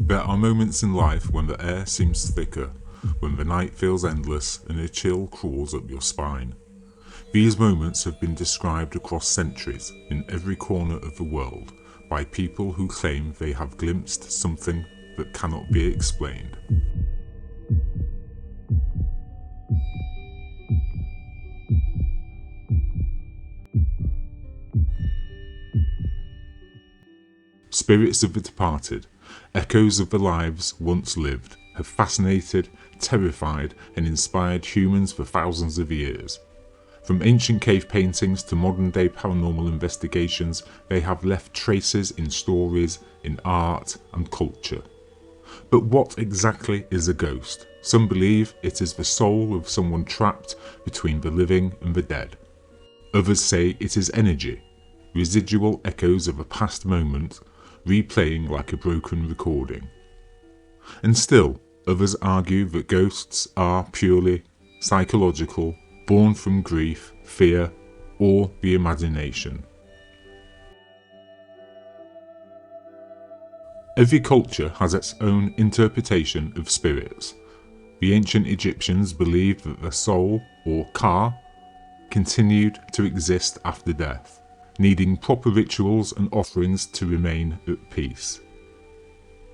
There are moments in life when the air seems thicker, when the night feels endless and a chill crawls up your spine. These moments have been described across centuries in every corner of the world by people who claim they have glimpsed something that cannot be explained. Spirits of the departed, echoes of the lives once lived, have fascinated, terrified, and inspired humans for thousands of years. From ancient cave paintings to modern-day paranormal investigations, they have left traces in stories, in art, and culture. But what exactly is a ghost? Some believe it is the soul of someone trapped between the living and the dead. Others say it is energy, residual echoes of a past moment, replaying like a broken recording. And still, others argue that ghosts are purely psychological, born from grief, fear, or the imagination. Every culture has its own interpretation of spirits. The ancient Egyptians believed that the soul, or Ka, continued to exist after death, needing proper rituals and offerings to remain at peace.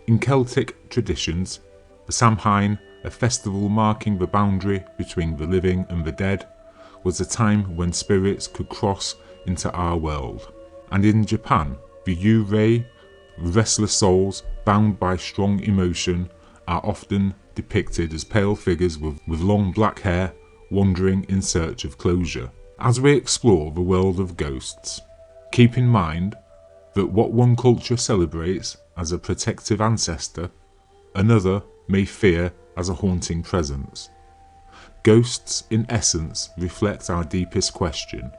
In Celtic traditions, the Samhain, a festival marking the boundary between the living and the dead, was a time when spirits could cross into our world. And in Japan, the Yurei, restless souls bound by strong emotion, are often depicted as pale figures with long black hair wandering in search of closure. As we explore the world of ghosts, keep in mind that what one culture celebrates as a protective ancestor, another may fear as a haunting presence. Ghosts, in essence, reflect our deepest question.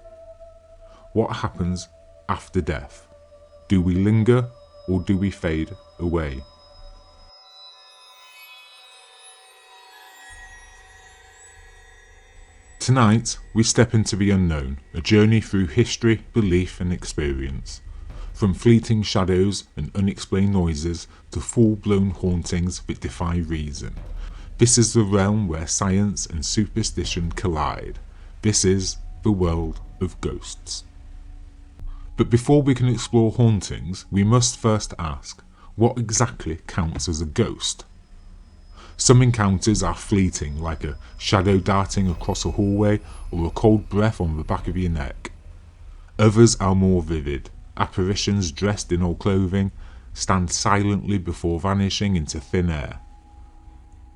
What happens after death? Do we linger or do we fade away? Tonight, we step into the unknown, a journey through history, belief and experience. From fleeting shadows and unexplained noises to full-blown hauntings that defy reason. This is the realm where science and superstition collide. This is the world of ghosts. But before we can explore hauntings, we must first ask, what exactly counts as a ghost? Some encounters are fleeting, like a shadow darting across a hallway or a cold breath on the back of your neck. Others are more vivid. Apparitions dressed in old clothing stand silently before vanishing into thin air.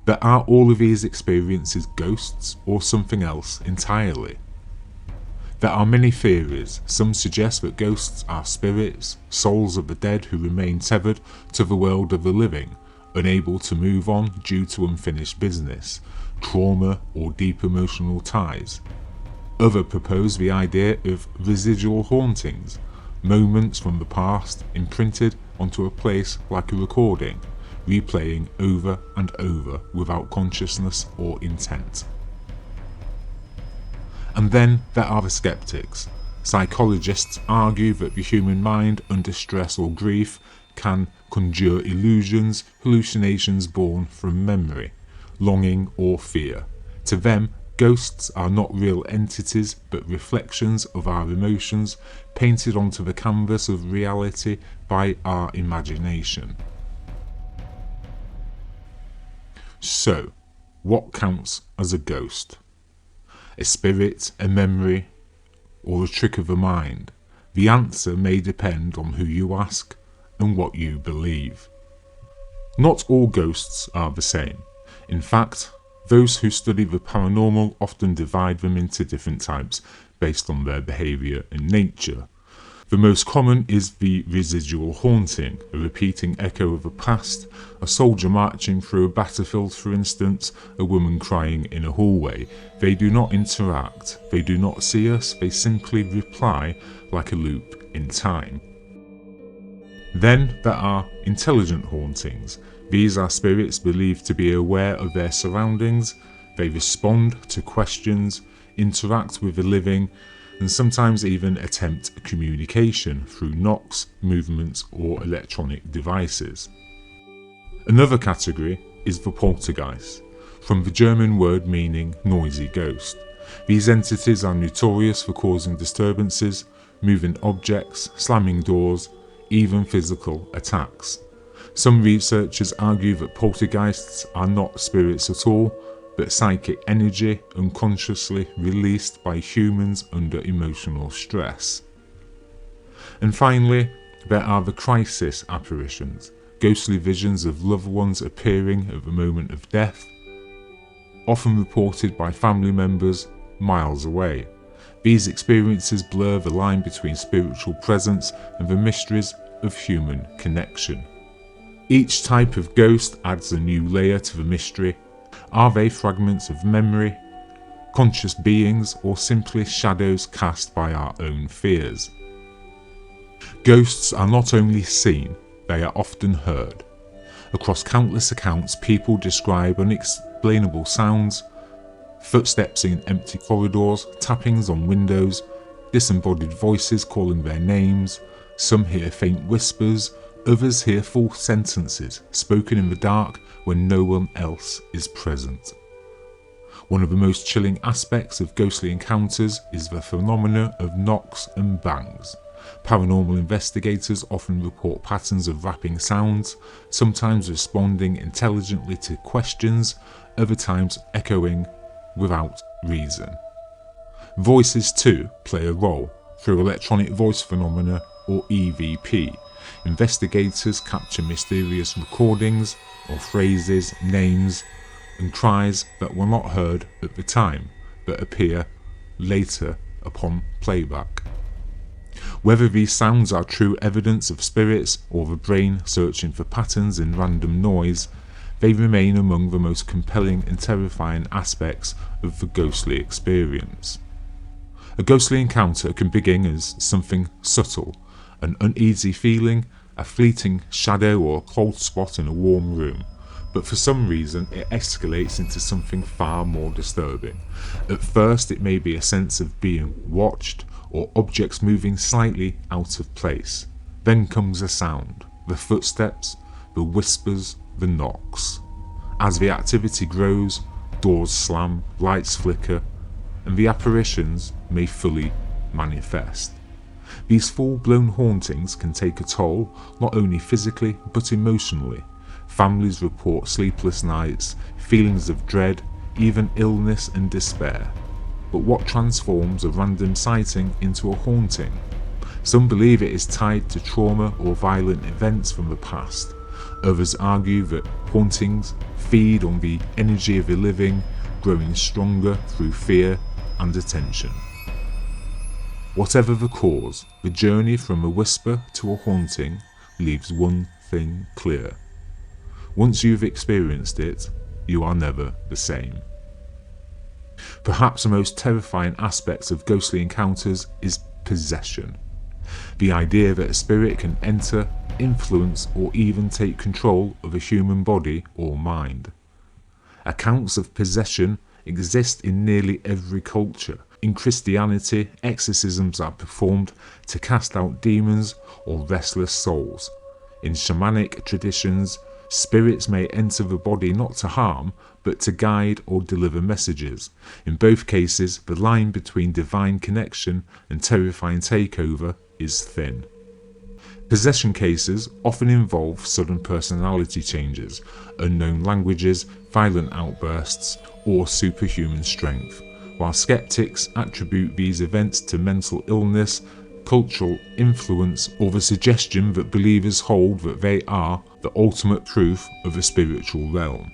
But are all of these experiences ghosts or something else entirely? There are many theories. Some suggest that ghosts are spirits, souls of the dead who remain tethered to the world of the living, unable to move on due to unfinished business, trauma or deep emotional ties. Others propose the idea of residual hauntings, moments from the past imprinted onto a place like a recording, replaying over and over without consciousness or intent. And then there are the skeptics. Psychologists argue that the human mind under stress or grief can conjure illusions, hallucinations born from memory, longing or fear. To them, ghosts are not real entities but reflections of our emotions painted onto the canvas of reality by our imagination. So, what counts as a ghost? A spirit, a memory, or a trick of the mind? The answer may depend on who you ask and what you believe. Not all ghosts are the same. In fact, those who study the paranormal often divide them into different types based on their behaviour and nature. The most common is the residual haunting, a repeating echo of the past, a soldier marching through a battlefield for instance, a woman crying in a hallway. They do not interact, they do not see us, they simply reply like a loop in time. Then there are intelligent hauntings. These are spirits believed to be aware of their surroundings. They respond to questions, interact with the living, and sometimes even attempt communication through knocks, movements, or electronic devices. Another category is the poltergeist, from the German word meaning noisy ghost. These entities are notorious for causing disturbances, moving objects, slamming doors, even physical attacks. Some researchers argue that poltergeists are not spirits at all, but psychic energy unconsciously released by humans under emotional stress. And finally, there are the crisis apparitions, ghostly visions of loved ones appearing at the moment of death, often reported by family members miles away. These experiences blur the line between spiritual presence and the mysteries of human connection. Each type of ghost adds a new layer to the mystery. Are they fragments of memory, conscious beings, or simply shadows cast by our own fears? Ghosts are not only seen, they are often heard. Across countless accounts, people describe unexplainable sounds, footsteps in empty corridors, tappings on windows, disembodied voices calling their names. Some hear faint whispers, others hear full sentences spoken in the dark when no one else is present. One of the most chilling aspects of ghostly encounters is the phenomena of knocks and bangs. Paranormal investigators often report patterns of rapping sounds, sometimes responding intelligently to questions, other times echoing without reason. Voices too play a role. Through electronic voice phenomena, or EVP, investigators capture mysterious recordings or phrases, names, and cries that were not heard at the time, but appear later upon playback. Whether these sounds are true evidence of spirits or the brain searching for patterns in random noise, they remain among the most compelling and terrifying aspects of the ghostly experience. A ghostly encounter can begin as something subtle, an uneasy feeling, a fleeting shadow, or a cold spot in a warm room, but for some reason it escalates into something far more disturbing. At first it may be a sense of being watched, or objects moving slightly out of place. Then comes a sound, the footsteps, the whispers, the knocks. As the activity grows, doors slam, lights flicker, and the apparitions may fully manifest. These full-blown hauntings can take a toll, not only physically but emotionally. Families report sleepless nights, feelings of dread, even illness and despair. But what transforms a random sighting into a haunting? Some believe it is tied to trauma or violent events from the past. Others argue that hauntings feed on the energy of the living, growing stronger through fear and attention. Whatever the cause, the journey from a whisper to a haunting leaves one thing clear. Once you've experienced it, you are never the same. Perhaps the most terrifying aspects of ghostly encounters is possession. The idea that a spirit can enter, influence, or even take control of a human body or mind. Accounts of possession exist in nearly every culture. In Christianity, exorcisms are performed to cast out demons or restless souls. In shamanic traditions, spirits may enter the body not to harm, but to guide or deliver messages. In both cases, the line between divine connection and terrifying takeover is thin. Possession cases often involve sudden personality changes, unknown languages, violent outbursts, or superhuman strength. While skeptics attribute these events to mental illness, cultural influence, or the suggestion that believers hold that they are the ultimate proof of a spiritual realm.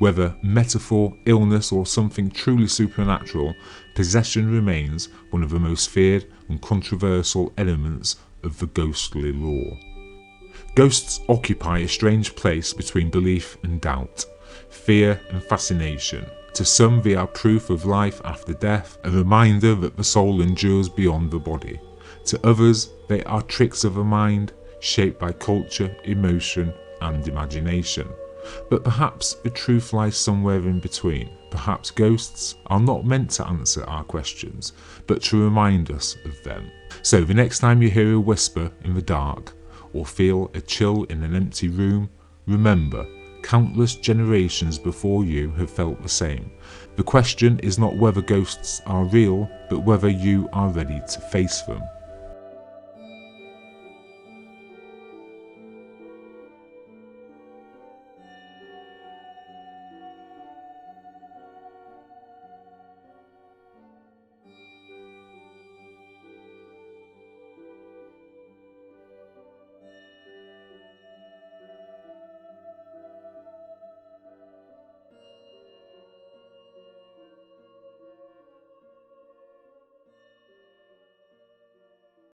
Whether metaphor, illness, or something truly supernatural, possession remains one of the most feared and controversial elements of the ghostly lore. Ghosts occupy a strange place between belief and doubt, fear and fascination. To some, they are proof of life after death, a reminder that the soul endures beyond the body. To others, they are tricks of the mind, shaped by culture, emotion, and imagination. But perhaps the truth lies somewhere in between. Perhaps ghosts are not meant to answer our questions, but to remind us of them. So the next time you hear a whisper in the dark, or feel a chill in an empty room, Remember, countless generations before you have felt the same. The question is not whether ghosts are real, but whether you are ready to face them.